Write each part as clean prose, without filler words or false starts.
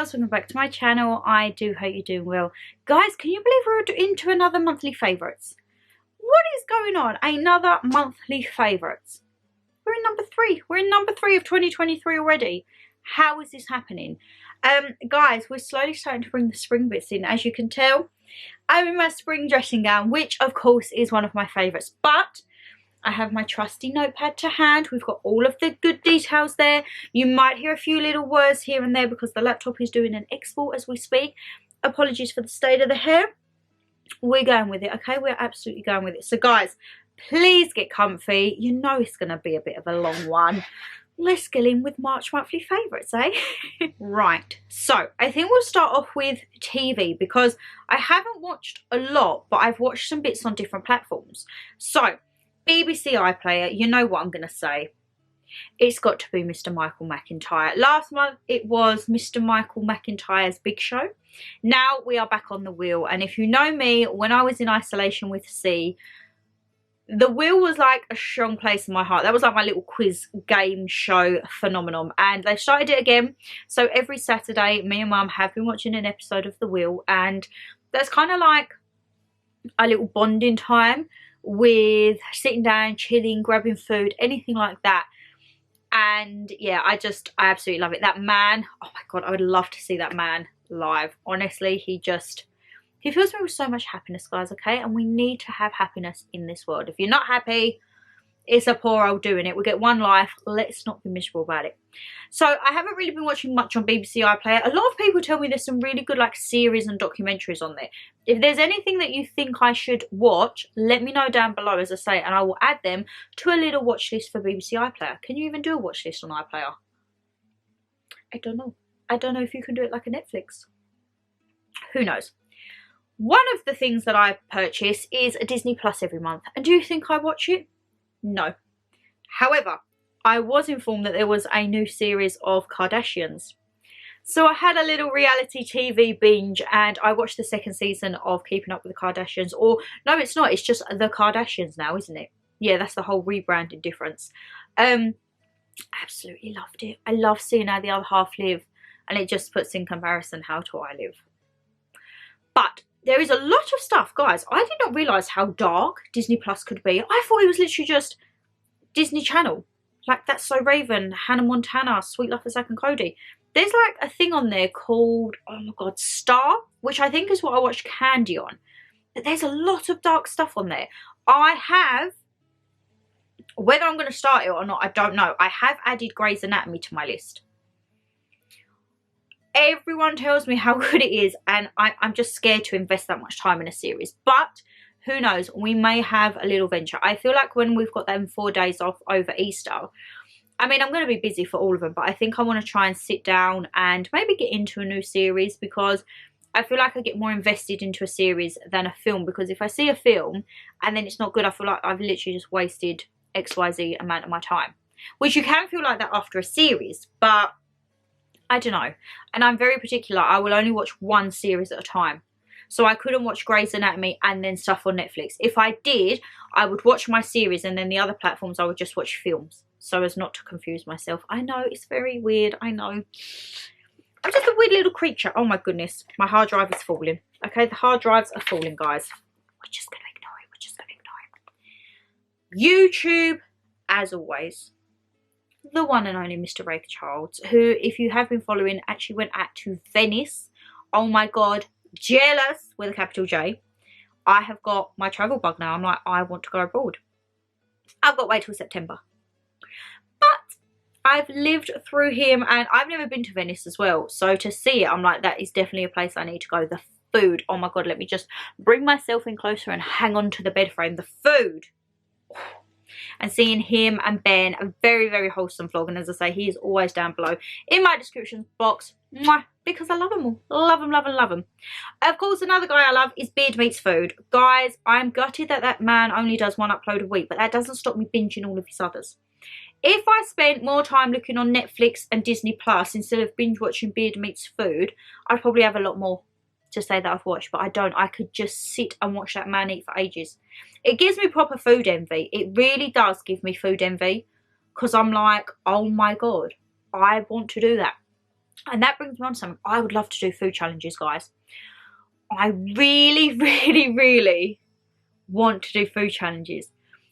girls, welcome back to my channel. I do hope you're doing well. Guys, can you believe we're into another monthly favourites? What is going on? Another monthly favourites. We're in number 3. We're in number 3 of 2023 already. How is this happening? Guys, we're slowly starting to bring the spring bits in. As you can tell, I'm in my spring dressing gown, which of course is one of my favourites. But I have my trusty notepad to hand. We've got all of the good details there. You might hear a few little words here and there because the laptop is doing an export as we speak. Apologies for the state of the hair. We're going with it, okay? We're absolutely going with it. So guys, please get comfy. You know it's going to be a bit of a long one. Let's get in with March monthly favourites, eh? Right, so I think we'll start off with TV because I haven't watched a lot, but I've watched some bits on different platforms. So, BBC iPlayer, you know what I'm going to say. It's got to be Mr. Michael McIntyre. Last month it was Mr. Michael McIntyre's Big Show. Now we are back on the wheel, and if you know me, when I was in isolation with C, the wheel was like a strong place in my heart. That was like my little quiz game show phenomenon, and they started it again. So every Saturday me and Mum have been watching an episode of the wheel, and that's kind of like a little bonding time with sitting down, chilling, grabbing food, anything like that. And yeah, I absolutely love it. That man, oh my god, I would love to see that man live. Honestly, he fills me with so much happiness, guys, okay? And we need to have happiness in this world. If you're not happy, it's a poor old doing it. We get one life. Let's not be miserable about it. So I haven't really been watching much on BBC iPlayer. A lot of people tell me there's some really good like series and documentaries on there. If there's anything that you think I should watch, let me know down below, as I say, and I will add them to a little watch list for BBC iPlayer. Can you even do a watch list on iPlayer? I don't know. I don't know if you can do it like a Netflix. Who knows? One of the things that I purchase is a Disney Plus every month. And do you think I watch it? No. However, I was informed that there was a new series of Kardashians. So I had a little reality TV binge and I watched the second season of Keeping Up with the Kardashians. Or, no, it's not. It's just the Kardashians now, isn't it? Yeah, that's the whole rebranded difference. Absolutely loved it. I love seeing how the other half live. And it just puts in comparison how do I live. But there is a lot of stuff, guys. I did not realise how dark Disney Plus could be. I thought it was literally just Disney Channel. Like That's So Raven, Hannah Montana, Sweet Life of Zack and Cody. There's like a thing on there called, oh my god, Star, which I think is what I watched Candy on. But there's a lot of dark stuff on there. I have, whether I'm going to start it or not, I don't know. I have added Grey's Anatomy to my list. Everyone tells me how good it is, and I'm just scared to invest that much time in a series. But who knows, we may have a little venture. I feel like when we've got them 4 days off over Easter, I mean, I'm going to be busy for all of them, but I think I want to try and sit down and maybe get into a new series, because I feel like I get more invested into a series than a film. Because if I see a film and then it's not good, I feel like I've literally just wasted XYZ amount of my time. Which you can feel like that after a series, but I don't know. And I'm very particular. I will only watch one series at a time. So I couldn't watch Grey's Anatomy and then stuff on Netflix. If I did, I would watch my series and then the other platforms I would just watch films. So as not to confuse myself. I know, it's very weird. I know. I'm just a weird little creature. Oh my goodness. My hard drive is falling. Okay, the hard drives are falling, guys. We're just going to ignore it. We're just going to ignore it. YouTube, as always. The one and only Mr. Wraith Childs, who, if you have been following, actually went out to Venice. Oh my god, jealous with a capital J. I have got my travel bug now. I'm like, I want to go abroad. I've got to wait till September. But I've lived through him, and I've never been to Venice as well. So to see it, I'm like, that is definitely a place I need to go. The food, oh my god, let me just bring myself in closer and hang on to the bed frame. The food. And seeing him and Ben, a very, very wholesome vlog. And as I say, he is always down below in my description box. Mwah, because I love them all. Love them, love them, love them. Of course, another guy I love is Beard Meets Food. Guys, I'm gutted that that man only does one upload a week. But that doesn't stop me binging all of his others. If I spent more time looking on Netflix and Disney Plus instead of binge watching Beard Meets Food, I'd probably have a lot more to say that I've watched, but I don't. I could just sit and watch that man eat for ages. It gives me proper food envy. It really does give me food envy, because I'm like, oh my god, I want to do that. And that brings me on to something. I would love to do food challenges, guys. I really, really, really want to do food challenges.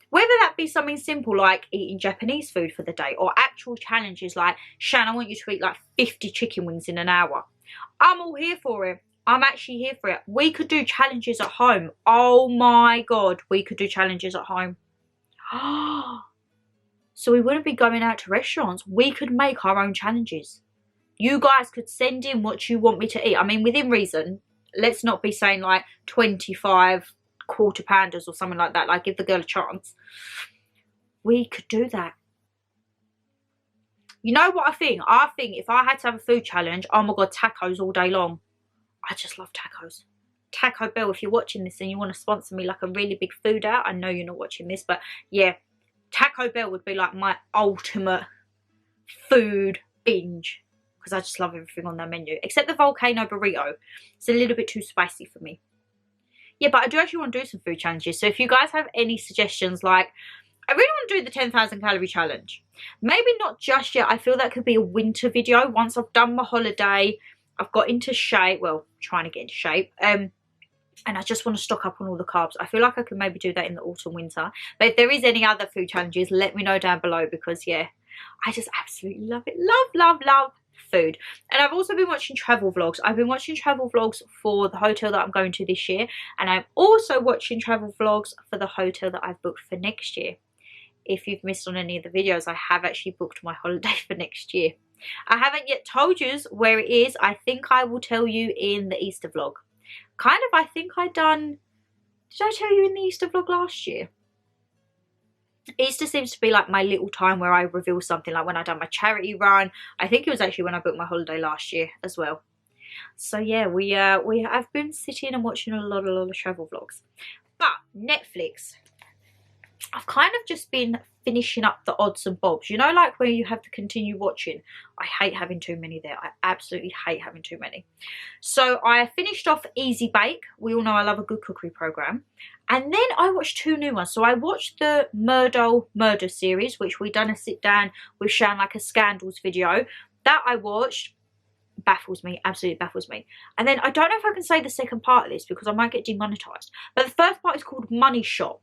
Whether that be something simple like eating Japanese food for the day, or actual challenges like, Shan, I want you to eat like 50 chicken wings in an hour. I'm all here for it. I'm actually here for it. We could do challenges at home. Oh my God, we could do challenges at home. So we wouldn't be going out to restaurants. We could make our own challenges. You guys could send in what you want me to eat. I mean, within reason. Let's not be saying like 25 quarter pounders or something like that. Like, give the girl a chance. We could do that. You know what I think? I think if I had to have a food challenge, oh my God, tacos all day long. I just love tacos. Taco Bell, if you're watching this and you want to sponsor me like a really big food out, I know you're not watching this, but yeah, Taco Bell would be like my ultimate food binge, because I just love everything on their menu, except the volcano burrito. It's a little bit too spicy for me. Yeah, but I do actually want to do some food challenges, so if you guys have any suggestions, like, I really want to do the 10,000 calorie challenge. Maybe not just yet. I feel that could be a winter video. Once I've done my holiday, I've got into shape, well, trying to get into shape, and I just want to stock up on all the carbs. I feel like I could maybe do that in the autumn, winter. But if there is any other food challenges, let me know down below, because yeah, I just absolutely love it. Love, love, love food. And I've also been watching travel vlogs. I've been watching travel vlogs for the hotel that I'm going to this year, and I'm also watching travel vlogs for the hotel that I've booked for next year. If you've missed on any of the videos, I have actually booked my holiday for next year. I haven't yet told you where it is. I think I will tell you in the Easter vlog. Kind of, I think did I tell you in the Easter vlog last year? Easter seems to be like my little time where I reveal something, like when I done my charity run. I think it was actually when I booked my holiday last year as well. So yeah, I've been sitting and watching a lot of travel vlogs. But Netflix, I've kind of just been finishing up the odds and bobs. You know, like where you have to continue watching. I hate having too many there. I absolutely hate having too many. So I finished off Easy Bake. We all know I love a good cookery program. And then I watched two new ones. So I watched the Murder series, which we done a sit down with Shan, like a scandals video. That I watched. Baffles me, absolutely baffles me. And then I don't know if I can say the second part of this because I might get demonetized. But the first part is called Money Shot.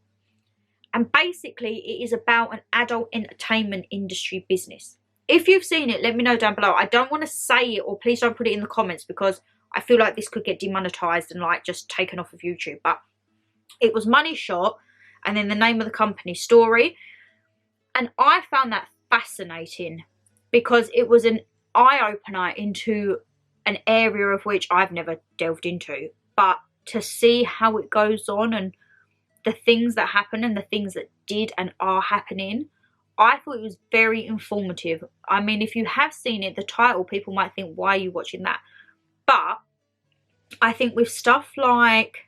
And basically it is about an adult entertainment industry business. If you've seen it, let me know down below. I don't want to say it, or please don't put it in the comments, because I feel like this could get demonetized and like just taken off of YouTube. But it was Money Shot, and then the name of the company, Story. And I found that fascinating because it was an eye-opener into an area of which I've never delved into. But to see how it goes on and the things that happen and the things that did and are happening, I thought it was very informative. I mean, if you have seen it, the title, people might think, why are you watching that? But I think with stuff like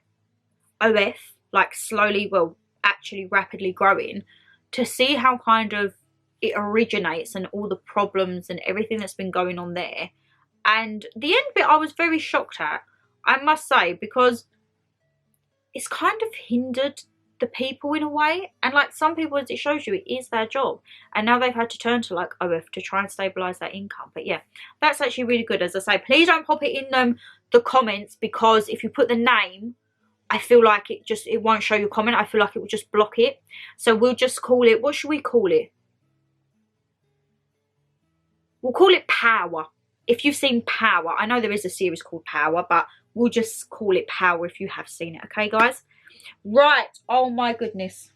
OF, like slowly, well, actually rapidly growing, to see how kind of it originates and all the problems and everything that's been going on there. And the end bit I was very shocked at, I must say, because it's kind of hindered the people in a way. And like some people, as it shows you, it is their job. And now they've had to turn to like OF to try and stabilise their income. But yeah, that's actually really good. As I say, please don't pop it in the comments, because if you put the name, I feel like it won't show your comment. I feel like it will just block it. So we'll just call it, what should we call it? We'll call it Power. If you've seen Power, I know there is a series called Power, but we'll just call it Power if you have seen it. Okay, guys? Right. Oh, my goodness.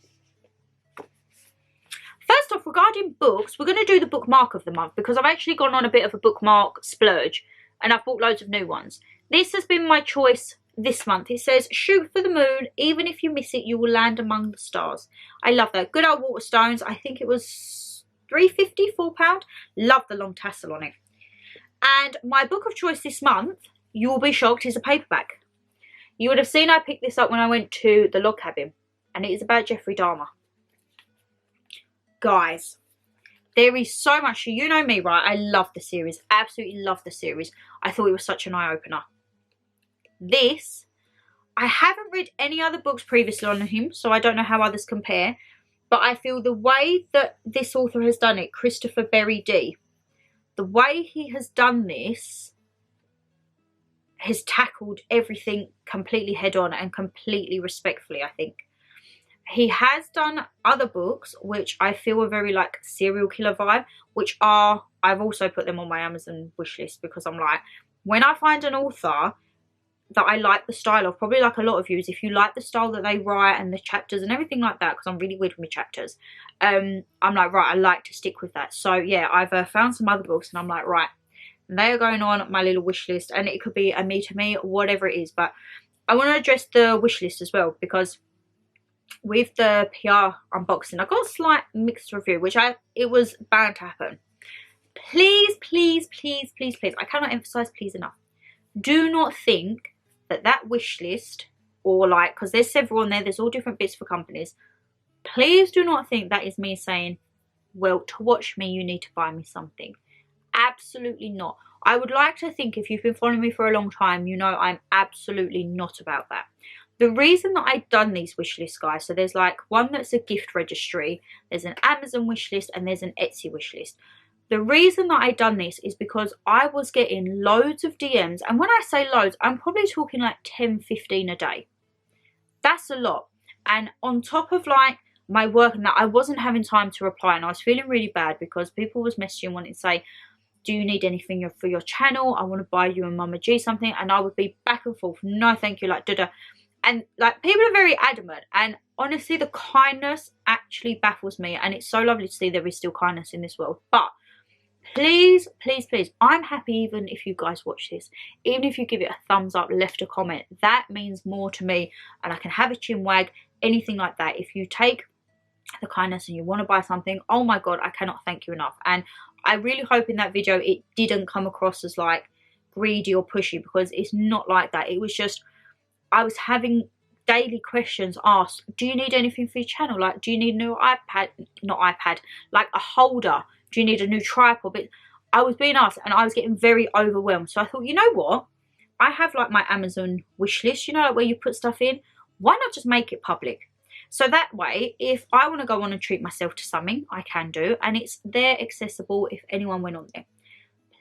First off, regarding books, we're going to do the bookmark of the month, because I've actually gone on a bit of a bookmark splurge, and I've bought loads of new ones. This has been my choice this month. It says, shoot for the moon. Even if you miss it, you will land among the stars. I love that. Good old Waterstones. I think it was £3.50, £4. Love the long tassel on it. And my book of choice this month, you will be shocked, is a paperback. You would have seen I picked this up when I went to the log cabin, and it is about Jeffrey Dahmer. Guys, there is so much. You know me, right? I love the series. Absolutely love the series. I thought it was such an eye-opener. This, I haven't read any other books previously on him, so I don't know how others compare. But I feel the way that this author has done it, Christopher Berry D, the way he has done this has tackled everything completely head on and completely respectfully, I think. He has done other books which I feel are very like serial killer vibe, which are, I've also put them on my Amazon wishlist, because I'm like, when I find an author that I like the style of, probably like a lot of you, is if you like the style that they write and the chapters and everything like that, because I'm really weird with my chapters, I'm like, right, I like to stick with that. So yeah, I've found some other books and I'm like, right, they are going on my little wish list, and it could be a me to me, whatever it is. But I want to address the wish list as well, because with the PR unboxing, I got a slight mixed review, which it was bound to happen. Please, please, please, please, please, I cannot emphasize please enough. Do not think that wish list, or like, because there's several on there, there's all different bits for companies. Please do not think that is me saying, well, to watch me, you need to buy me something. Absolutely not. I would like to think, if you've been following me for a long time, you know I'm absolutely not about that. The reason that I've done these wish lists, guys, so there's like one that's a gift registry, there's an Amazon wish list, and there's an Etsy wish list. The reason that I done this is because I was getting loads of DMs, and when I say loads, I'm probably talking like 10, 15 a day. That's a lot. And on top of like my work and that, I wasn't having time to reply, and I was feeling really bad because people was messaging wanting to say, do you need anything for your channel? I want to buy you and Mama G something. And I would be back and forth, no thank you, like da-da. And like, people are very adamant, and honestly the kindness actually baffles me, and it's so lovely to see there is still kindness in this world. But please, please, please, I'm happy even if you guys watch this, even if you give it a thumbs up, left a comment, that means more to me, and I can have a chin wag, anything like that. If you take the kindness and you want to buy something, oh my god, I cannot thank you enough. And I really hope in that video it didn't come across as like greedy or pushy, because it's not like that. It was just, I was having daily questions asked. Do you need anything for your channel? Like, do you need a new iPad? Not iPad, like a holder. Do you need a new tripod? But I was being asked, and I was getting very overwhelmed. So I thought, you know what? I have like my Amazon wish list, you know, like where you put stuff in. Why not just make it public? So that way, if I want to go on and treat myself to something, I can do, and it's there accessible if anyone went on there.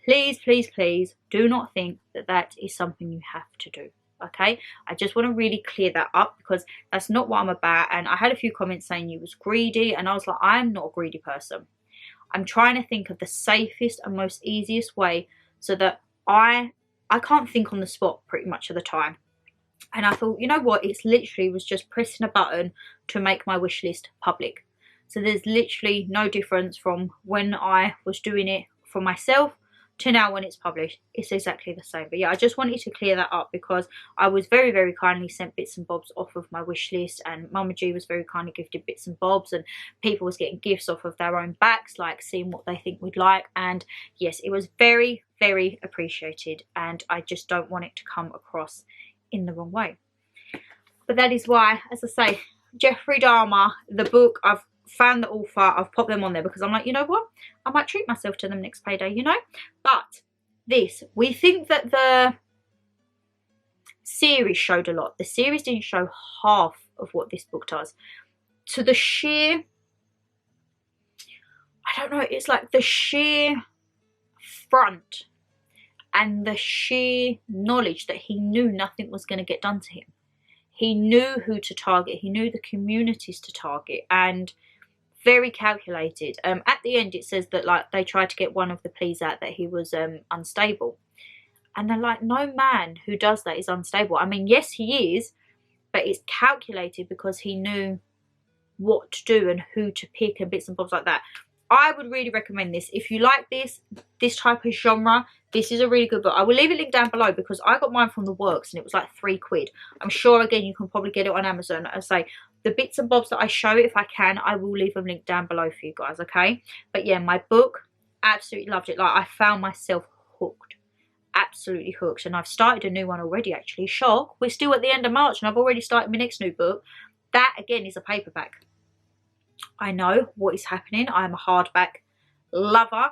Please, please, please do not think that that is something you have to do. Okay, I just want to really clear that up, because that's not what I'm about. And I had a few comments saying you was greedy, and I was like, I'm not a greedy person. I'm trying to think of the safest and most easiest way, so that I can't think on the spot pretty much of the time. And I thought, you know what, it's literally was just pressing a button to make my wish list public. So there's literally no difference from when I was doing it for myself to now when it's published. It's exactly the same. But yeah, I just wanted to clear that up, because I was very, very kindly sent bits and bobs off of my wish list, and Mama G was very kindly gifted bits and bobs, and people was getting gifts off of their own backs, like seeing what they think we'd like. And yes, it was very, very appreciated, and I just don't want it to come across in the wrong way. But that is why, as I say, Jeffrey Dahmer, the book, I've found the author, I've popped them on there, because I'm like, you know what, I might treat myself to them next payday, you know. But this, we think that the series showed a lot. The series didn't show half of what this book does. To the sheer, I don't know, it's like the sheer front and the sheer knowledge that he knew nothing was going to get done to him. He knew who to target, he knew the communities to target, and very calculated. At the end it says that like they tried to get one of the pleas out that he was unstable, and they're like, no man who does that is unstable. I mean, yes he is, but it's calculated because he knew what to do and who to pick and bits and bobs like that. I would really recommend this. If you like this type of genre, this is a really good book. I will leave a link down below, because I got mine from the works and it was like £3. I'm sure again you can probably get it on Amazon. I say the bits and bobs that I show, if I can, I will leave a link down below for you guys, okay? But yeah, my book, absolutely loved it. Like, I found myself hooked, absolutely hooked. And I've started a new one already, actually. Shock, we're still at the end of March and I've already started my next new book. That again is a paperback. I know what is happening. I'm a hardback lover,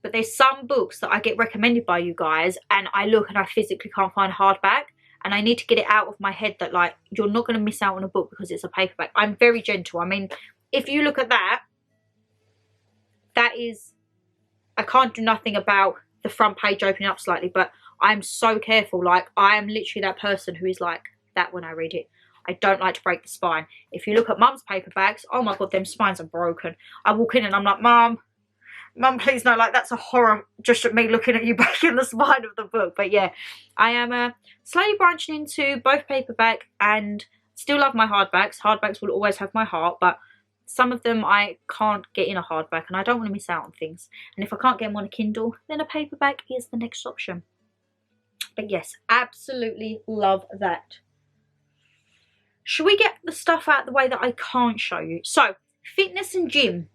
but there's some books that I get recommended by you guys and I look and I physically can't find a hardback, and I need to get it out of my head that like, you're not going to miss out on a book because it's a paperback. I'm very gentle. I mean, if you look at that, that is I can't do nothing about the front page opening up slightly, but I'm so careful. Like, I am literally that person who is like that when I read it. I don't like to break the spine. If you look at Mum's paperbacks, oh my God, them spines are broken. I walk in and I'm like, Mum, please no, like, that's a horror just at me looking at you breaking the spine of the book. But yeah, I am slowly branching into both paperback and still love my hardbacks. Hardbacks will always have my heart, but some of them I can't get in a hardback and I don't want to miss out on things. And if I can't get them on a Kindle, then a paperback is the next option. But yes, absolutely love that. Should we get the stuff out of the way that I can't show you? So, fitness and gym.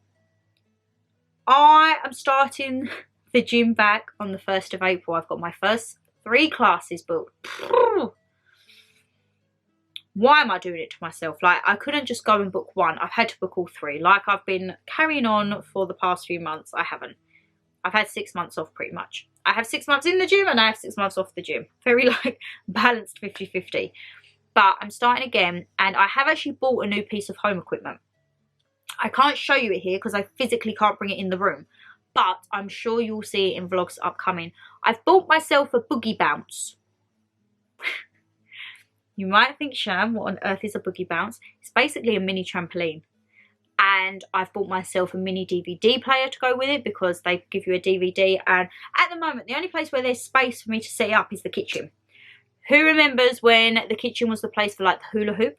I am starting the gym back on the 1st of April. I've got my first 3 classes booked. Why am I doing it to myself? Like, I couldn't just go and book one. I've had to book all 3. Like, I've been carrying on for the past few months. I haven't. I've had 6 months off pretty much. I have 6 months in the gym and I have 6 months off the gym. Very like balanced 50-50. But I'm starting again and I have actually bought a new piece of home equipment. I can't show you it here because I physically can't bring it in the room. But I'm sure you'll see it in vlogs upcoming. I've bought myself a boogie bounce. You might think, Shan, what on earth is a boogie bounce? It's basically a mini trampoline. And I've bought myself a mini DVD player to go with it because they give you a DVD. And at the moment, the only place where there's space for me to set it up is the kitchen. Who remembers when the kitchen was the place for like the hula hoop?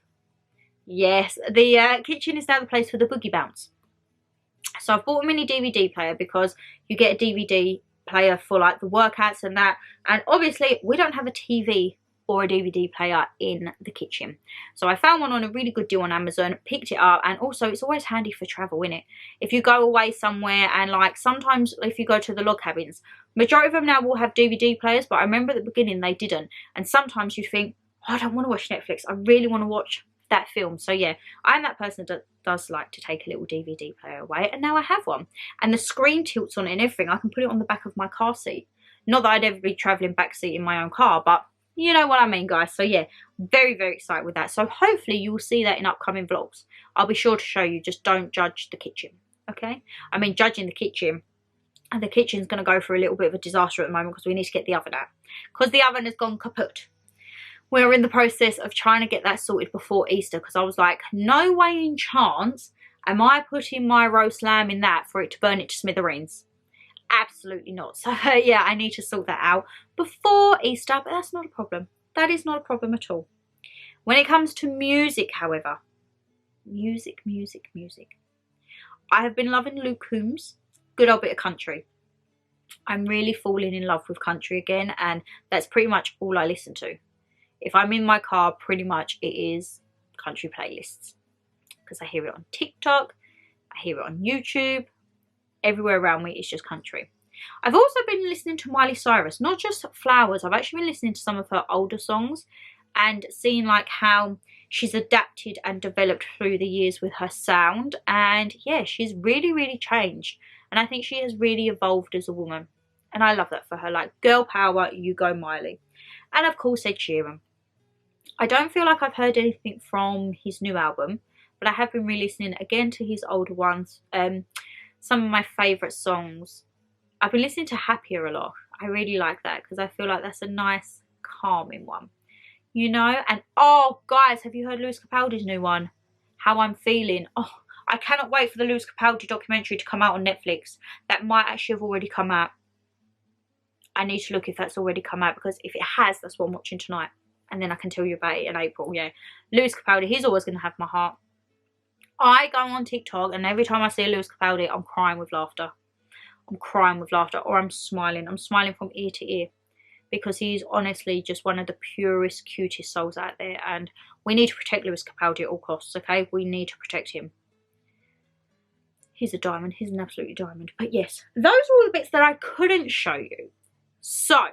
Yes, the kitchen is now the place for the boogie bounce. So I've bought a mini DVD player because you get a DVD player for like the workouts and that. And obviously we don't have a TV or a DVD player in the kitchen. So I found one on a really good deal on Amazon, picked it up, and also it's always handy for travel, innit? If you go away somewhere and like sometimes if you go to the log cabins, majority of them now will have DVD players, but I remember at the beginning they didn't. And sometimes you think, oh, I don't want to watch Netflix, I really want to watch that film. So yeah, I'm that person that does like to take a little DVD player away, and now I have one. And the screen tilts on it and everything. I can put it on the back of my car seat. Not that I'd ever be travelling backseat in my own car, but you know what I mean, guys. So yeah, very, very excited with that. So hopefully you will see that in upcoming vlogs. I'll be sure to show you, just don't judge the kitchen, okay? I mean, judging the kitchen, and the kitchen's going to go through a little bit of a disaster at the moment because we need to get the oven out. Because the oven has gone kaput. We're in the process of trying to get that sorted before Easter because I was like, no way in chance am I putting my roast lamb in that for it to burn it to smithereens. Absolutely not. So yeah, I need to sort that out before Easter, but that's not a problem. That is not a problem at all. When it comes to music, however, music. I have been loving Luke Combs, good old bit of country. I'm really falling in love with country again, and that's pretty much all I listen to. If I'm in my car, pretty much it is country playlists because I hear it on TikTok, I hear it on YouTube. Everywhere around me is just country. I've also been listening to Miley Cyrus, not just Flowers. I've actually been listening to some of her older songs and seeing like how she's adapted and developed through the years with her sound. And yeah, she's really, really changed. And I think she has really evolved as a woman. And I love that for her. Like, girl power, you go Miley. And of course, Ed Sheeran. I don't feel like I've heard anything from his new album, but I have been re-listening again to his older ones. Some of my favourite songs. I've been listening to Happier a lot. I really like that because I feel like that's a nice, calming one. You know? And oh, guys, have you heard Lewis Capaldi's new one? How I'm Feeling. Oh, I cannot wait for the Lewis Capaldi documentary to come out on Netflix. That might actually have already come out. I need to look if that's already come out because if it has, that's what I'm watching tonight. And then I can tell you about it in April. Yeah. Lewis Capaldi, he's always going to have my heart. I go on TikTok and every time I see a Lewis Capaldi, I'm crying with laughter. I'm crying with laughter, or I'm smiling. I'm smiling from ear to ear because he's honestly just one of the purest, cutest souls out there. And we need to protect Lewis Capaldi at all costs, okay? We need to protect him. He's a diamond. He's an absolute diamond. But yes, those are all the bits that I couldn't show you. So,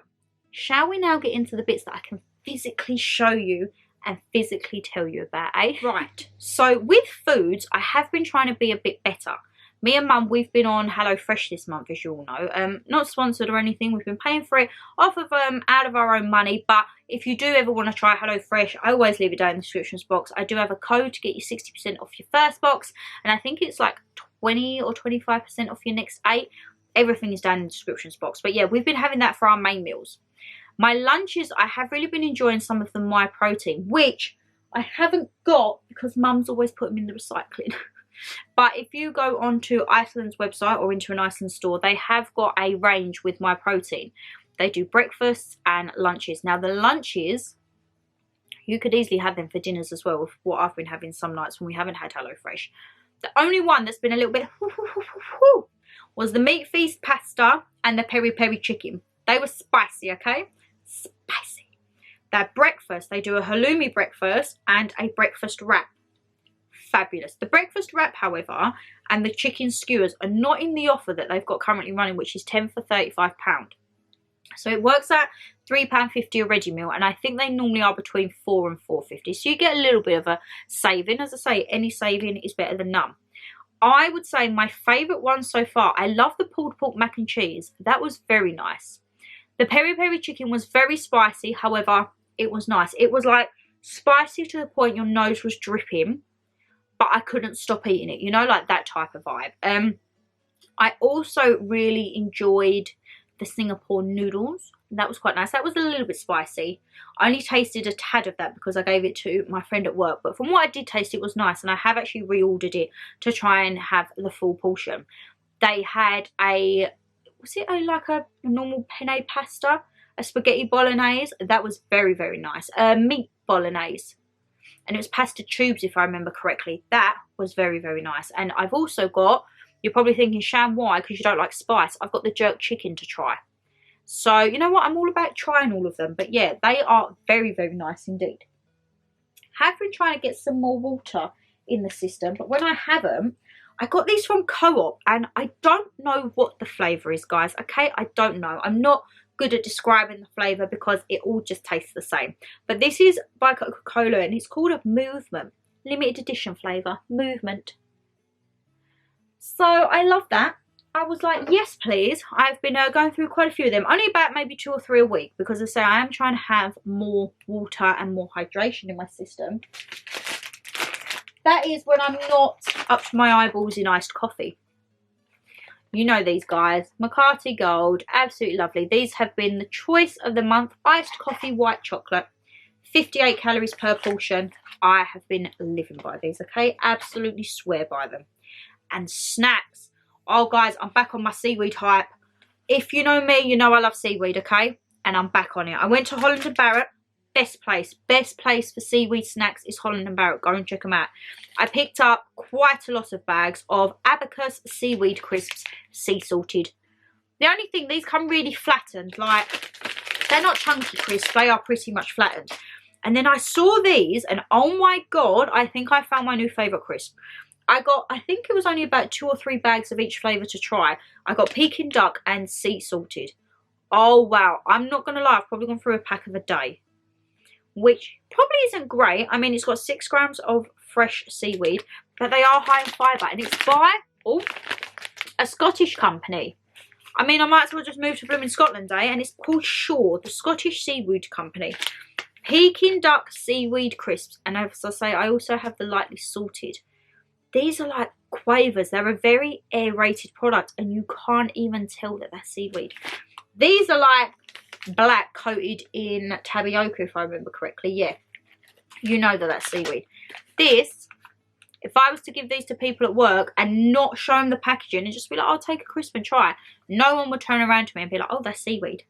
shall we now get into the bits that I can physically show you and physically tell you about, eh? Right, so with foods, I have been trying to be a bit better. Me and Mum, we've been on HelloFresh this month, as you all know. Not sponsored or anything, we've been paying for it off of out of our own money. But if you do ever want to try HelloFresh, I always leave it down in the description box. I do have a code to get you 60% off your first box, and I think it's like 20 or 25% off your next 8. Everything is down in the description box. But yeah, we've been having that for our main meals. My lunches, I have really been enjoying some of the My Protein, which I haven't got because Mum's always put them in the recycling. But if you go onto Iceland's website or into an Iceland store, they have got a range with My Protein. They do breakfasts and lunches. Now the lunches, you could easily have them for dinners as well, with what I've been having some nights when we haven't had HelloFresh. The only one that's been a little bit was the meat feast pasta and the peri peri chicken. They were spicy, okay? Spicy. Their breakfast, they do a halloumi breakfast and a breakfast wrap. Fabulous. The breakfast wrap, however, and the chicken skewers are not in the offer that they've got currently running, which is 10 for £35. So it works at £3.50 a ready meal, and I think they normally are between £4 and £4.50. So you get a little bit of a saving. As I say, any saving is better than none. I would say my favourite one so far, I love the pulled pork mac and cheese. That was very nice. The peri peri chicken was very spicy, however, it was nice. It was like spicy to the point your nose was dripping, but I couldn't stop eating it, you know, like that type of vibe. I also really enjoyed the Singapore noodles. That was quite nice. That was a little bit spicy. I only tasted a tad of that because I gave it to my friend at work, but from what I did taste, it was nice, and I have actually reordered it to try and have the full portion. They had a, was it like a normal penne pasta, a spaghetti bolognese? That was very, very nice. Meat bolognese, and it was pasta tubes if I remember correctly. That was very, very nice. And I've also got, you're probably thinking, Shan, why? Because you don't like spice. I've got the jerk chicken to try. So, you know what? I'm all about trying all of them. But yeah, they are very, very nice indeed. Have been trying to get some more water in the system, but when I haven't, I got these from Co-op, and I don't know what the flavour is, guys. Okay, I don't know. I'm not good at describing the flavour because it all just tastes the same. But this is by Coca-Cola, and it's called a Movement. Limited edition flavour. Movement. So I love that. I was like, yes, please. I've been going through quite a few of them. Only about maybe 2 or 3 a week because, as I say, I am trying to have more water and more hydration in my system. That is when I'm not up to my eyeballs in iced coffee. You know these guys. McCarthy Gold. Absolutely lovely. These have been the choice of the month. Iced coffee, white chocolate. 58 calories per portion. I have been living by these, okay? Absolutely swear by them. And snacks. Oh, guys, I'm back on my seaweed hype. If you know me, you know I love seaweed, okay? And I'm back on it. I went to Holland & Barrett. Best place for seaweed snacks is Holland & Barrett. Go and check them out. I picked up quite a lot of bags of Abacus seaweed crisps, sea salted. The only thing, these come really flattened. Like, they're not chunky crisps. They are pretty much flattened. And then I saw these, and oh my God, I think I found my new favourite crisp. I got, I think it was only about 2 or 3 bags of each flavour to try. I got Peking duck and sea salted. Oh wow, I'm not going to lie, I've probably gone through a pack of a day. Which probably isn't great. I mean, it's got 6 grams of fresh seaweed, but they are high in fibre. And it's by a Scottish company. I mean, I might as well just move to blooming Scotland, eh? And it's called Shaw, the Scottish Seaweed Company. Peking duck seaweed crisps. And as I say, I also have the lightly salted. These are like quavers. They're a very aerated product, and you can't even tell that they're seaweed. These are like black coated in tapioca, if I remember correctly. Yeah, you know that that's seaweed. This, if I was to give these to people at work and not show them the packaging and just be like, I'll take a crisp and try it, no one would turn around to me and be like, oh, that's seaweed.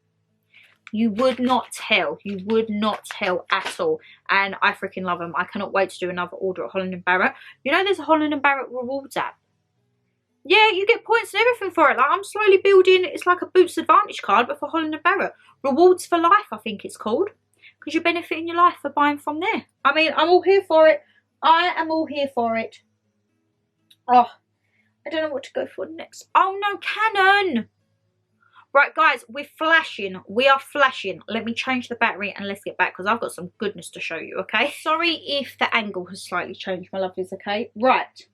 You would not tell. You would not tell at all. And I freaking love them. I cannot wait to do another order at Holland & Barrett. You know there's a Holland & Barrett rewards app. Yeah, you get points and everything for it. Like, I'm slowly building, it's like a Boots Advantage card, but for Holland & Barrett. Rewards for life, I think it's called. Because you're benefiting your life for buying from there. I mean, I'm all here for it. I am all here for it. Oh, I don't know what to go for next. Oh no, Canon! Right, guys, we're flashing. We are flashing. Let me change the battery and let's get back because I've got some goodness to show you, okay? Sorry if the angle has slightly changed, my lovelies, okay? Right.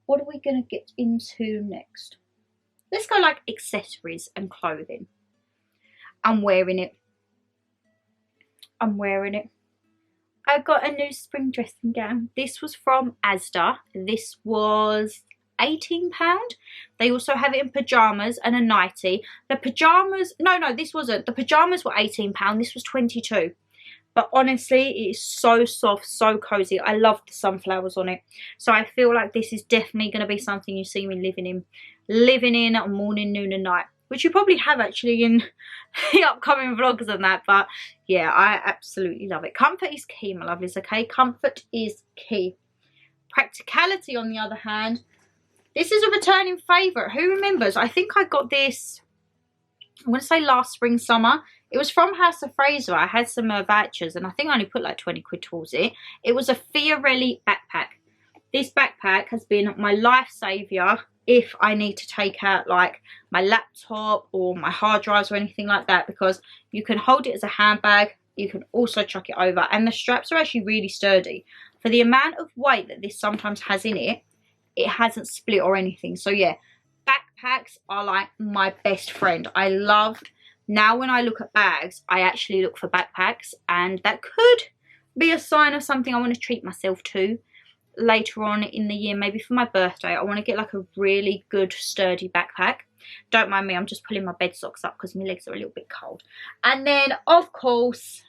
What are we going to get into next? Let's go like accessories and clothing. I'm wearing it. I'm wearing it. I got a new spring dressing gown. This was from Asda. This was £18. They also have it in pyjamas and a nightie. The pyjamas, no, this wasn't. The pyjamas were £18. This was 22. But honestly, it is so soft, so cozy. I love the sunflowers on it. So I feel like this is definitely going to be something you see me living in morning, noon and night. Which you probably have actually in the upcoming vlogs and that. But yeah, I absolutely love it. Comfort is key, my lovelies, okay? Comfort is key. Practicality, on the other hand, this is a returning favourite. Who remembers? I think I got this, I'm going to say last spring, summer. It was from House of Fraser. I had some vouchers and I think I only put like 20 quid towards it. It was a Fiorelli backpack. This backpack has been my life saviour if I need to take out like my laptop or my hard drives or anything like that, because you can hold it as a handbag. You can also chuck it over, and the straps are actually really sturdy. For the amount of weight that this sometimes has in it, it hasn't split or anything. So yeah, backpacks are like my best friend. I love, now when I look at bags, I actually look for backpacks, and that could be a sign of something I want to treat myself to later on in the year. Maybe for my birthday, I want to get like a really good sturdy backpack. Don't mind me, I'm just pulling my bed socks up because my legs are a little bit cold. And then of course,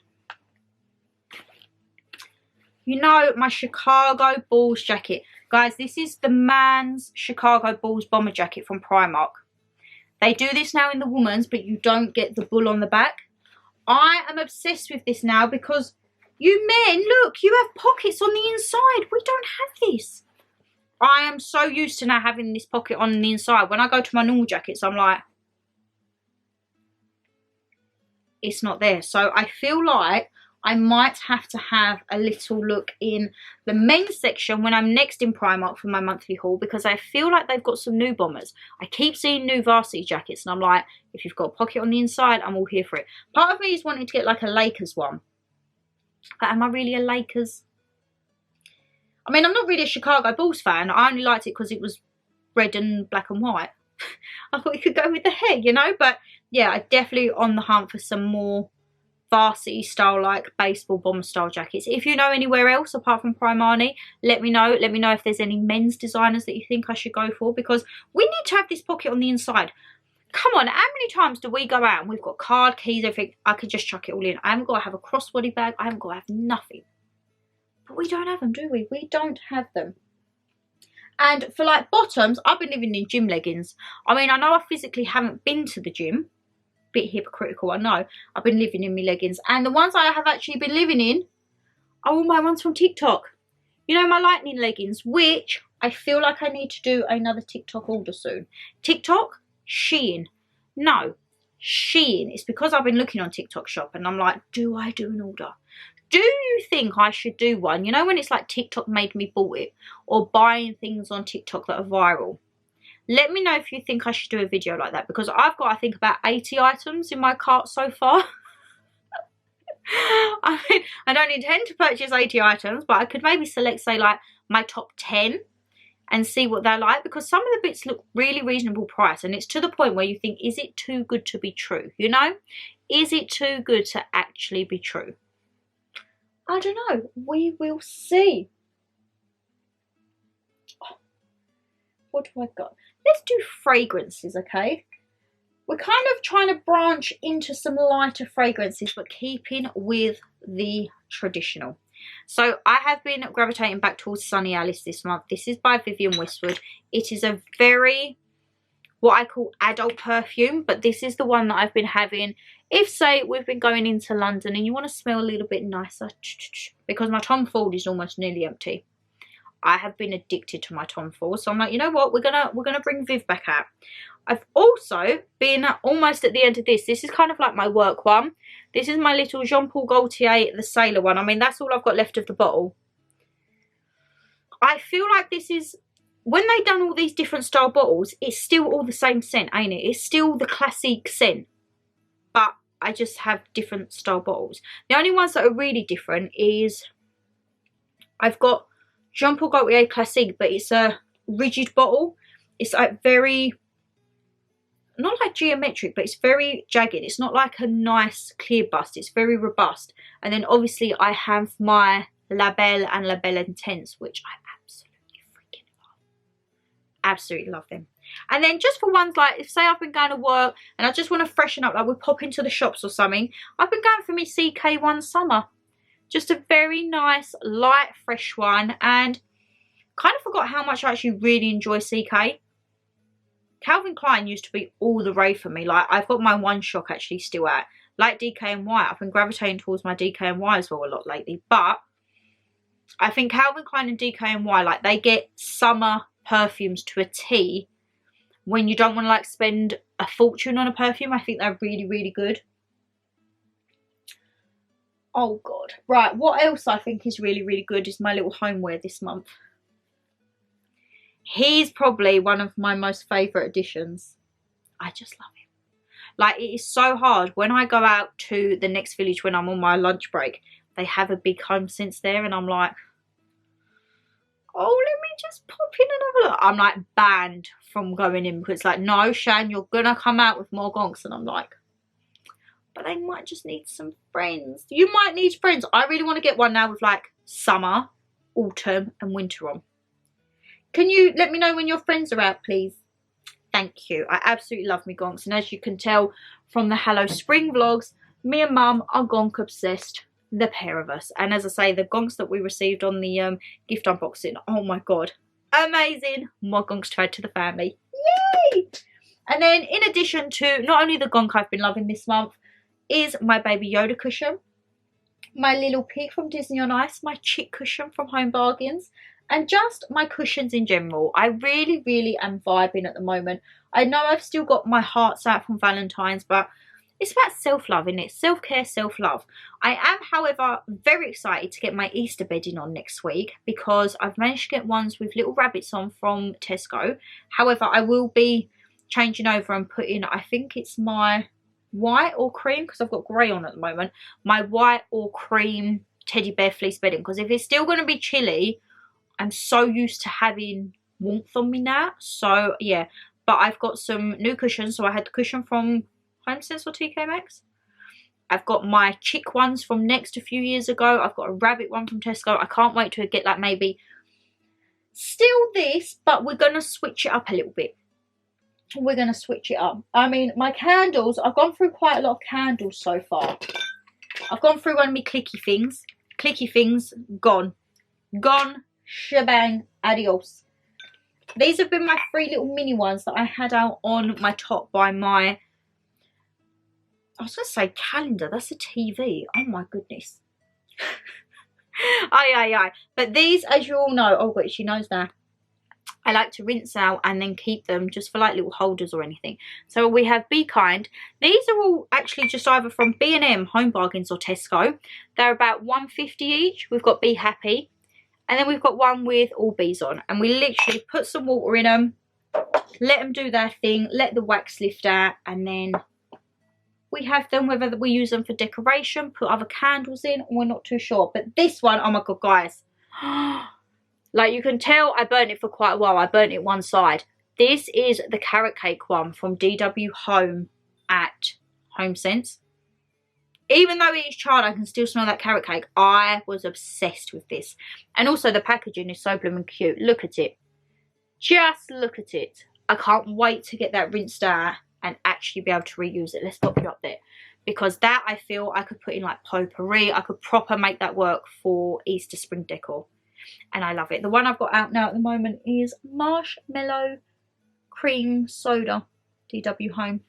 you know, my Chicago Bulls jacket. Guys, this is the man's Chicago Bulls bomber jacket from Primark. They do this now in the woman's, but you don't get the bull on the back. I am obsessed with this now because you men, look, you have pockets on the inside. We don't have this. I am so used to now having this pocket on the inside. When I go to my normal jackets, I'm like, it's not there. So I feel like I might have to have a little look in the men's section when I'm next in Primark for my monthly haul, because I feel like they've got some new bombers. I keep seeing new varsity jackets and I'm like, if you've got a pocket on the inside, I'm all here for it. Part of me is wanting to get like a Lakers one. But am I really a Lakers? I mean, I'm not really a Chicago Bulls fan. I only liked it because it was red and black and white. I thought you could go with the hair, you know? But yeah, I'm definitely on the hunt for some more varsity style, like baseball bomber style jackets. If you know anywhere else apart from Primani, let me know. Let me know if there's any men's designers that you think I should go for, because we need to have this pocket on the inside. Come on, how many times do we go out and we've got card, keys, everything? I could just chuck it all in. I haven't got to have a crossbody bag. I haven't got to have nothing. But we don't have them, do we? We don't have them. And for like bottoms, I've been living in gym leggings. I mean, I know I physically haven't been to the gym. Bit hypocritical, I know. I've been living in my leggings. And the ones I have actually been living in are all my ones from TikTok. You know, my lightning leggings, which I feel like I need to do another TikTok order soon. TikTok? Shein. No, Shein. It's because I've been looking on TikTok shop and I'm like, do I do an order? Do you think I should do one? You know, when it's like TikTok made me bought it, or buying things on TikTok that are viral. Let me know if you think I should do a video like that, because I've got, I think, about 80 items in my cart so far. I mean, I don't intend to purchase 80 items, but I could maybe select, say, like my top 10 and see what they're like, because some of the bits look really reasonable price, and it's to the point where you think, is it too good to be true? You know, is it too good to actually be true? I don't know. We will see. Oh, what do I got? Let's do fragrances, okay? We're kind of trying to branch into some lighter fragrances, but keeping with the traditional. So I have been gravitating back towards Sunny Alice this month. This is by Vivienne Westwood. It is a very, what I call adult perfume, but this is the one that I've been having. If, say, we've been going into London and you want to smell a little bit nicer, because my Tom Ford is almost nearly empty. I have been addicted to my Tom Ford, so I'm like, you know what, we're gonna bring Viv back out. I've also been almost at the end of this. This is kind of like my work one. This is my little Jean Paul Gaultier, the Sailor one. I mean, that's all I've got left of the bottle. I feel like this is, when they've done all these different style bottles, it's still all the same scent, ain't it? It's still the classic scent, but I just have different style bottles. The only ones that are really different is, I've got Jean Paul Gaultier Classique, but it's a rigid bottle. It's like very, not like geometric, but it's very jagged. It's not like a nice clear bust. It's very robust. And then obviously I have my La Belle and La Belle Intense, which I absolutely freaking love. absolutely love them. And then just for ones like, if say I've been going to work and I just want to freshen up, like we pop into the shops or something, I've been going for me CK1 Summer. Just a very nice, light, fresh one. And kind of forgot how much I actually really enjoy CK. Calvin Klein used to be all the rave for me. Like, I've got my One Shock actually still out. Like DKNY, I've been gravitating towards my DKNY as well a lot lately. But I think Calvin Klein and DKNY, like, they get summer perfumes to a T. When you don't want to, like, spend a fortune on a perfume, I think they're really, really good. Oh, God. Right, what else I think is really, really good is my little homeware this month. He's probably one of my most favourite additions. I just love him. Like, it is so hard. When I go out to the next village when I'm on my lunch break, they have a big home sense there, and I'm like, oh, let me just pop in and have a look. I'm like banned from going in because it's like, no, Shan, you're gonna come out with more gonks. And I'm like, but I might just need some friends. You might need friends. I really want to get one now with like summer, autumn and winter on. Can you let me know when your friends are out, please? Thank you. I absolutely love me gonks. And as you can tell from the Hello Spring vlogs, me and Mum are gonk obsessed. The pair of us. And as I say, the gonks that we received on the gift unboxing, oh my god, amazing. More gonks to add to the family. Yay! And then in addition to not only the gonk I've been loving this month is my Baby Yoda cushion, my little pig from Disney on Ice, my chick cushion from Home Bargains, and just my cushions in general. I really, really am vibing at the moment. I know I've still got my hearts out from Valentine's, but it's about self-love, isn't it? Self-care, self-love. I am, however, very excited to get my Easter bedding on next week because I've managed to get ones with little rabbits on from Tesco. However, I will be changing over and putting, I think it's my white or cream, because I've got grey on at the moment, my white or cream teddy bear fleece bedding. Because if it's still going to be chilly, I'm so used to having warmth on me now. So, yeah. But I've got some new cushions. So I had the cushion from HomeSense or TK Maxx. I've got my chick ones from Next a few years ago. I've got a rabbit one from Tesco. I can't wait to get like maybe still this, but we're going to switch it up a little bit. We're going to switch it up. I mean, my candles, I've gone through quite a lot of candles so far. I've gone through one of my clicky things. Clicky things, gone. Gone, shebang, adios. These have been my 3 little mini ones that I had out on my top by my, I was going to say calendar. That's a TV. Oh, my goodness. Aye. But these, as you all know, oh, wait, she knows that. I like to rinse out and then keep them just for like little holders or anything. So we have Be Kind. These are all actually just either from B&M, Home Bargains or Tesco. They're about $1.50 each. We've got Be Happy. And then we've got one with all bees on. And we literally put some water in them. Let them do their thing. Let the wax lift out. And then we have them, whether we use them for decoration, put other candles in, we're not too sure. But this one, oh my god, guys. Like you can tell, I burnt it for quite a while. I burnt it one side. This is the carrot cake one from DW Home at HomeSense. Even though it is charred, I can still smell that carrot cake. I was obsessed with this. And also the packaging is so blooming cute. Look at it. Just look at it. I can't wait to get that rinsed out and actually be able to reuse it. Let's pop it up there. Because that, I feel, I could put in like potpourri. I could proper make that work for Easter spring decor. And I love it. The one I've got out now at the moment is Marshmallow Cream Soda, DW Home.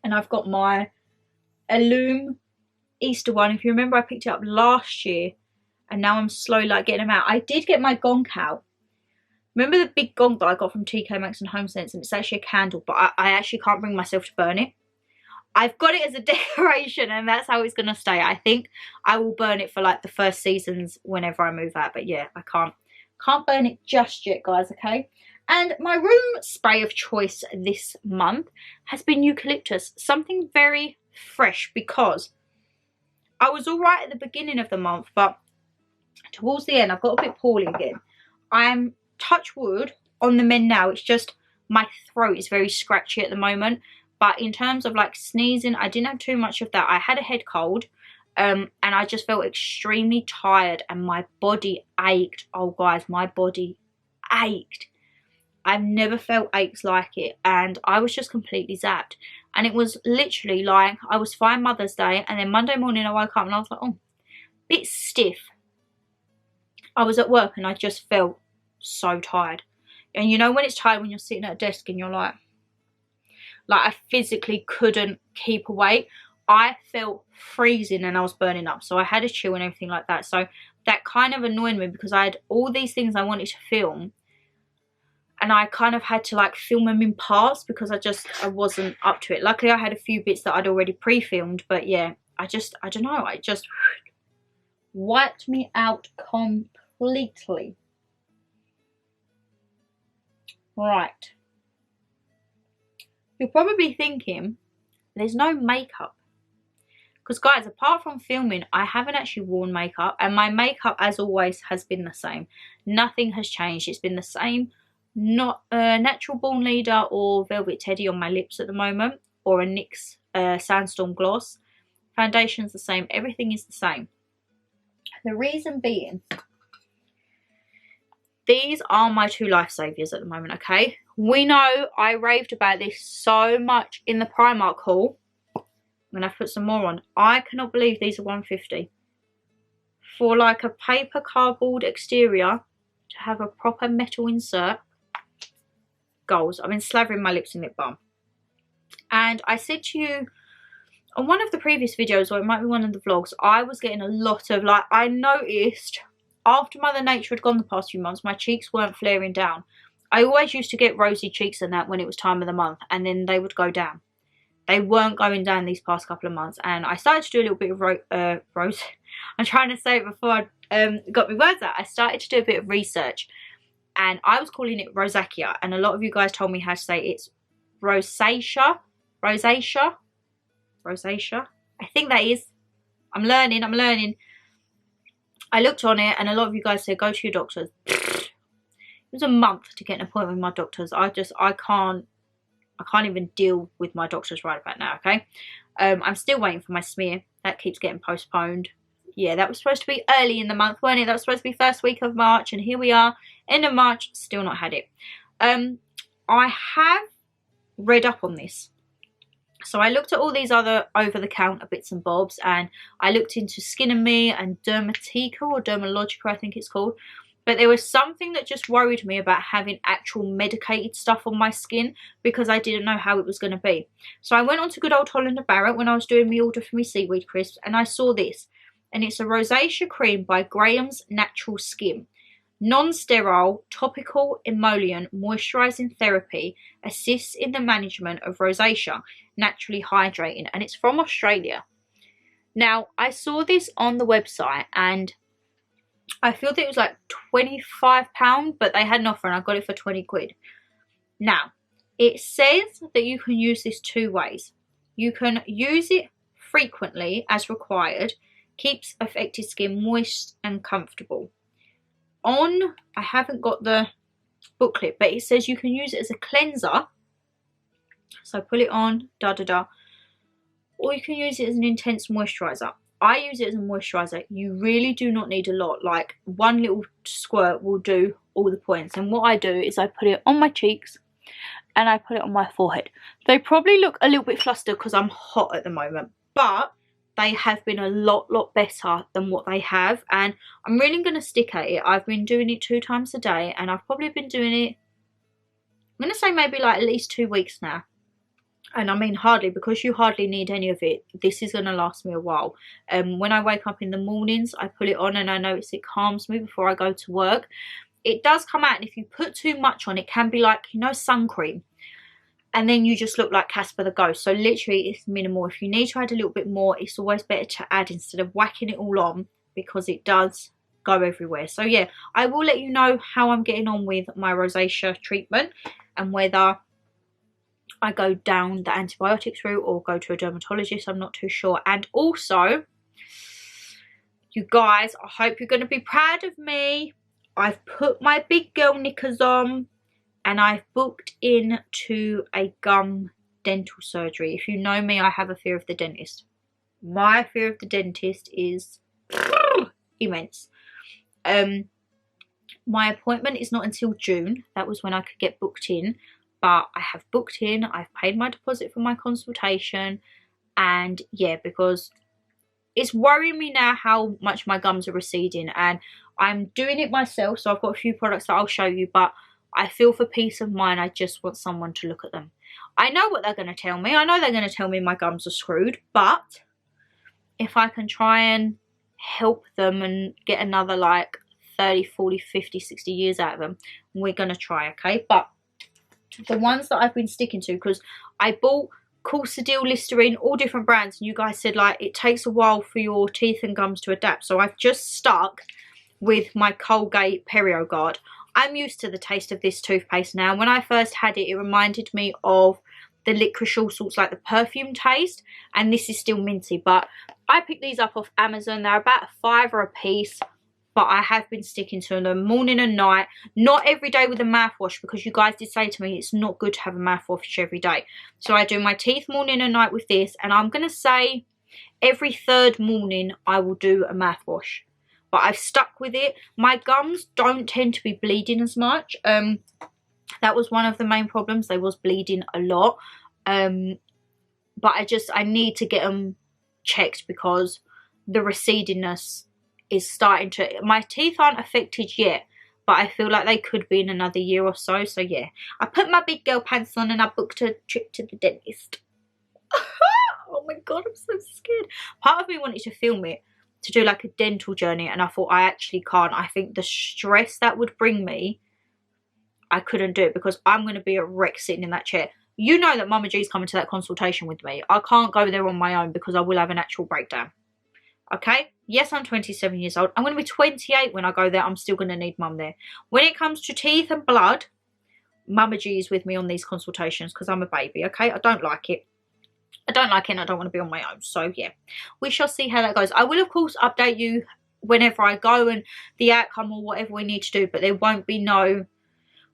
And I've got my Illume Easter one. If you remember, I picked it up last year. And now I'm slowly like getting them out. I did get my gonk out. Remember the big gonk that I got from TK Maxx and HomeSense? And it's actually a candle. But I actually can't bring myself to burn it. I've got it as a decoration and that's how it's going to stay. I think I will burn it for like the first seasons whenever I move out. But yeah, I can't burn it just yet, guys, okay? And my room spray of choice this month has been eucalyptus. Something very fresh because I was all right at the beginning of the month, but towards the end, I've got a bit poorly again. I'm, touch wood, on the mend now. It's just my throat is very scratchy at the moment. But in terms of like sneezing, I didn't have too much of that. I had a head cold and I just felt extremely tired and my body ached. Oh guys, my body ached. I've never felt aches like it, and I was just completely zapped. And it was literally like I was fine Mother's Day, and then Monday morning I woke up and I was like, oh, bit stiff. I was at work and I just felt so tired. And you know when it's tired when you're sitting at a desk and you're like I physically couldn't keep awake. I felt freezing and I was burning up, so I had a chill and everything like that. So that kind of annoyed me because I had all these things I wanted to film, and I kind of had to like film them in parts because I wasn't up to it. Luckily I had a few bits that I'd already pre-filmed, but yeah, I don't know, it just wiped me out completely. Right. You're probably thinking, there's no makeup. Because guys, apart from filming, I haven't actually worn makeup. And my makeup, as always, has been the same. Nothing has changed. It's been the same. Not a Natural Born Leader or Velvet Teddy on my lips at the moment. Or a NYX Sandstorm Gloss. Foundation's the same. Everything is the same. The reason being, these are my two life saviours at the moment, okay? We know I raved about this so much in the Primark haul. I'm going to have to put some more on. I cannot believe these are $150. For like a paper cardboard exterior to have a proper metal insert. Goals. I've been slavering my lips in lip balm. And I said to you on one of the previous videos, or it might be one of the vlogs, I was getting a lot of like, I noticed after Mother Nature had gone the past few months, my cheeks weren't flaring down. I always used to get rosy cheeks and that when it was time of the month, and then they would go down. They weren't going down these past couple of months, and I started to do a little bit of rose. I'm trying to say it before I got my words out. I started to do a bit of research, and I was calling it rosacea, and a lot of you guys told me how to say it's rosacea. Rosacea. Rosacea. I think that is. I'm learning. I looked on it, and a lot of you guys said go to your doctors. It was a month to get an appointment with my doctors. I can't even deal with my doctors right about now, okay? I'm still waiting for my smear. That keeps getting postponed. Yeah, that was supposed to be early in the month, wasn't it? That was supposed to be first week of March, and here we are, end of March, still not had it. I have read up on this. So I looked at all these other over-the-counter bits and bobs, and I looked into Skin and Me and Dermatica, or Dermalogica I think it's called. But there was something that just worried me about having actual medicated stuff on my skin, because I didn't know how it was going to be. So I went on to good old Holland & Barrett when I was doing my order for my seaweed crisps, and I saw this. And it's a rosacea cream by Graham's Natural Skin. Non-sterile, topical emollient moisturising therapy assists in the management of rosacea, naturally hydrating, and it's from Australia. Now, I saw this on the website, and I feel that it was like £25, but they had an offer and I got it for 20 quid. Now, it says that you can use this two ways. You can use it frequently as required, keeps affected skin moist and comfortable. I haven't got the booklet, but it says you can use it as a cleanser. So put it on, or you can use it as an intense moisturiser. I use it as a moisturiser. You really do not need a lot. Like one little squirt will do all the points. And what I do is I put it on my cheeks and I put it on my forehead. They probably look a little bit flustered because I'm hot at the moment, but they have been a lot better than what they have, and I'm really going to stick at it. I've been doing it 2 times a day, and I've probably been doing it, I'm going to say maybe like at least 2 weeks now. And I mean hardly, because you hardly need any of it. This is going to last me a while. When I wake up in the mornings, I put it on and I notice it calms me before I go to work. It does come out, and if you put too much on, it can be like, you know, sun cream. And then you just look like Casper the Ghost. So literally it's minimal. If you need to add a little bit more, it's always better to add instead of whacking it all on, because it does go everywhere. So yeah, I will let you know how I'm getting on with my rosacea treatment, and whether I go down the antibiotics route or go to a dermatologist. I'm not too sure. And also, you guys, I hope you're going to be proud of me. I've put my big girl knickers on, and I've booked in to a gum dental surgery. If you know me, I have a fear of the dentist. My fear of the dentist is immense. My appointment is not until June. That was when I could get booked in. But I have booked in. I've paid my deposit for my consultation. And yeah, because it's worrying me now how much my gums are receding. And I'm doing it myself. So I've got a few products that I'll show you. But I feel for peace of mind, I just want someone to look at them. I know what they're going to tell me. I know they're going to tell me my gums are screwed. But if I can try and help them and get another like 30, 40, 50, 60 years out of them, we're going to try, okay? But the ones that I've been sticking to, because I bought Corsadil, Listerine, all different brands, and you guys said like it takes a while for your teeth and gums to adapt. So I've just stuck with my Colgate PerioGuard. I'm used to the taste of this toothpaste now. When I first had it, it reminded me of the licorice all sorts, like the perfume taste, and this is still minty. But I picked these up off Amazon. They're about $5 a piece, but I have been sticking to them morning and night. Not every day with a mouthwash, because you guys did say to me it's not good to have a mouthwash every day. So I do my teeth morning and night with this, and I'm going to say every third morning I will do a mouthwash. But I've stuck with it. My gums don't tend to be bleeding as much. That was one of the main problems. They was bleeding a lot. But I need to get them checked, because the recedingness is starting to... My teeth aren't affected yet, but I feel like they could be in another year or so. So yeah, I put my big girl pants on and I booked a trip to the dentist. Oh my god, I'm so scared. Part of me wanted to film it, to do like a dental journey, and I thought I actually can't. I think the stress that would bring me, I couldn't do it, because I'm going to be a wreck sitting in that chair. You know that Mama G's coming to that consultation with me. I can't go there on my own, because I will have an actual breakdown. Okay? Yes, I'm 27 years old. I'm going to be 28 when I go there. I'm still going to need Mum there. When it comes to teeth and blood, Mama G is with me on these consultations, because I'm a baby, okay? I don't like it. I don't like it, and I don't want to be on my own. So yeah, we shall see how that goes. I will of course update you whenever I go and the outcome or whatever we need to do, but there won't be no...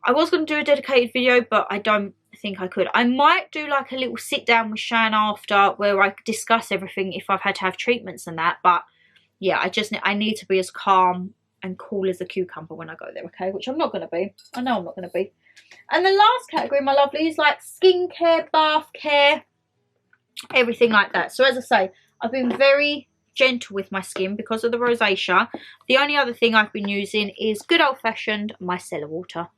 I was going to do a dedicated video, but I don't think I could. I might do like a little sit down with Shan after, where I discuss everything if I've had to have treatments and that. But yeah, I need to be as calm and cool as a cucumber when I go there, okay? Which I'm not going to be. I know I'm not going to be. And the last category, my lovely, is like skincare, bath care, everything like that. So as I say, I've been very gentle with my skin because of the rosacea. The only other thing I've been using is good old-fashioned micellar water.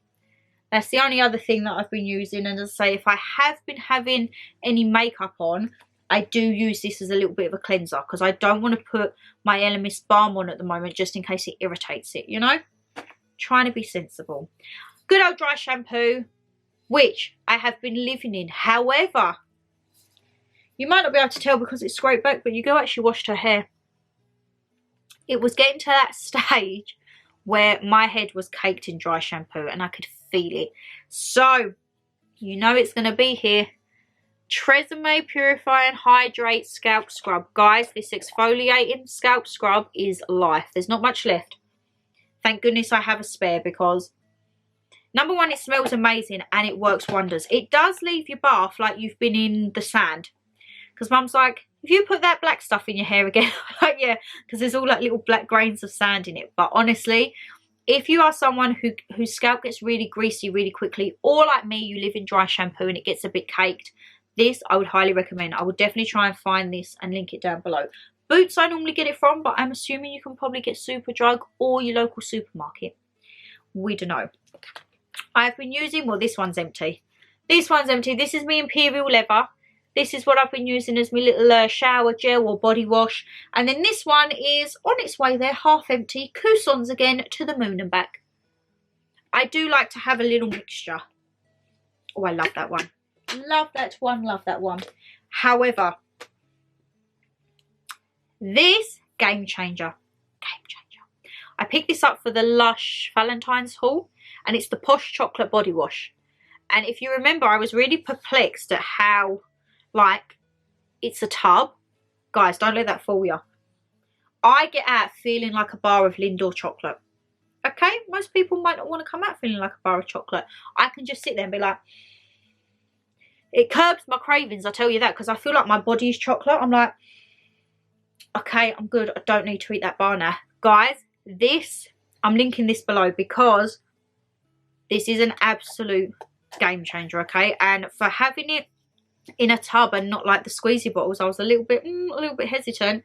That's the only other thing that I've been using. And as I say, if I have been having any makeup on, I do use this as a little bit of a cleanser, because I don't want to put my Elemis balm on at the moment just in case it irritates it, you know? Trying to be sensible. Good old dry shampoo, which I have been living in. However, you might not be able to tell because it's straight back, but your girl actually washed her hair. It was getting to that stage where my head was caked in dry shampoo and I could feel it. So, you know it's going to be here. Tresemme Purify and Hydrate Scalp Scrub. Guys, this exfoliating scalp scrub is life. There's not much left. Thank goodness I have a spare, because number one, it smells amazing and it works wonders. It does leave your bath like you've been in the sand. Because Mum's like, if you put that black stuff in your hair again, like, yeah, because there's all like little black grains of sand in it. But honestly, if you are someone whose scalp gets really greasy really quickly, or like me, you live in dry shampoo and it gets a bit caked, this I would highly recommend. I would definitely try and find this and link it down below. Boots I normally get it from, but I'm assuming you can probably get Superdrug or your local supermarket. We don't know. I've been using, well, this one's empty. This one's empty. This is me Imperial Leather. This is what I've been using as my little shower gel or body wash. And then this one is on its way there, half empty. Cousons again, to the moon and back. I do like to have a little mixture. Oh, I love that one. Love that one, love that one. However, this, game changer. Game changer. I picked this up for the Lush Valentine's haul. And it's the Posh Chocolate Body Wash. And if you remember, I was really perplexed at how... like, it's a tub. Guys, don't let that fool you. I get out feeling like a bar of Lindor chocolate. Okay? Most people might not want to come out feeling like a bar of chocolate. I can just sit there and be like... It curbs my cravings, I tell you that, because I feel like my body is chocolate. I'm like, okay, I'm good. I don't need to eat that bar now. Guys, this I'm linking this below because this is an absolute game changer, okay? And for having it in a tub and not like the squeezy bottles, I was a little bit hesitant.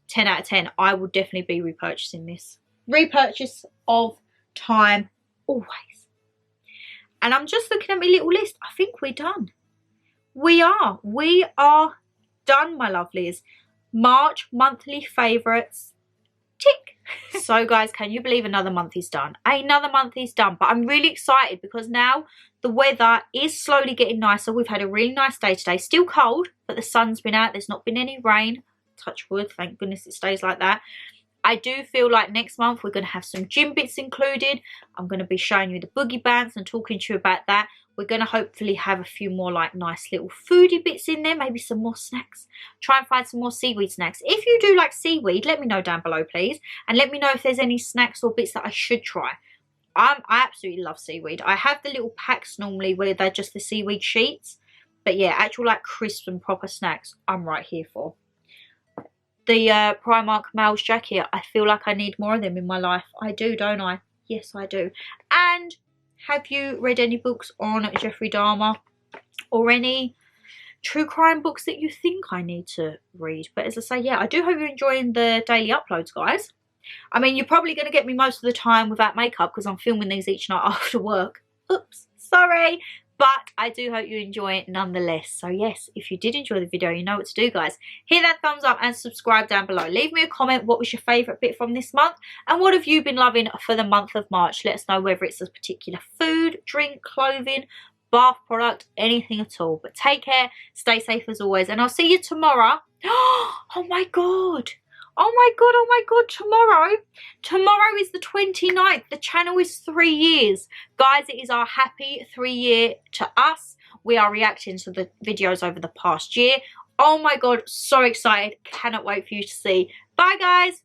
10 out of 10. I will definitely be repurchasing this. Repurchase of time always. And I'm just looking at my little list. I think we're done. We are done, my lovelies. March monthly favourites, tick. So guys, can you believe another month is done? Another month is done, but I'm really excited because now the weather is slowly getting nicer. We've had a really nice day today. Still cold, but the sun's been out. There's not been any rain. Touch wood, thank goodness it stays like that. I do feel like next month we're going to have some gym bits included. I'm going to be showing you the boogie bands and talking to you about that. We're going to hopefully have a few more like nice little foodie bits in there. Maybe some more snacks. Try and find some more seaweed snacks. If you do like seaweed, let me know down below, please. And let me know if there's any snacks or bits that I should try. I absolutely love seaweed. I have the little packs normally where they're just the seaweed sheets. But yeah, actual like crisp and proper snacks, I'm right here for. The Primark Males jacket, I feel like I need more of them in my life. I do, don't I? Yes, I do. And have you read any books on Jeffrey Dahmer or any true crime books that you think I need to read? But as I say, yeah, I do hope you're enjoying the daily uploads, guys. I mean, you're probably going to get me most of the time without makeup because I'm filming these each night after work. Oops, sorry. But I do hope you enjoy it nonetheless. So yes, if you did enjoy the video, you know what to do, guys. Hit that thumbs up and subscribe down below. Leave me a comment. What was your favourite bit from this month? And what have you been loving for the month of March? Let us know whether it's a particular food, drink, clothing, bath product, anything at all. But take care. Stay safe as always. And I'll see you tomorrow. Oh my God. Oh my God, tomorrow is the 29th. The channel is 3 years. Guys, it is our happy 3 year to us. We are reacting to the videos over the past year. Oh my God, so excited. Cannot wait for you to see. Bye, guys.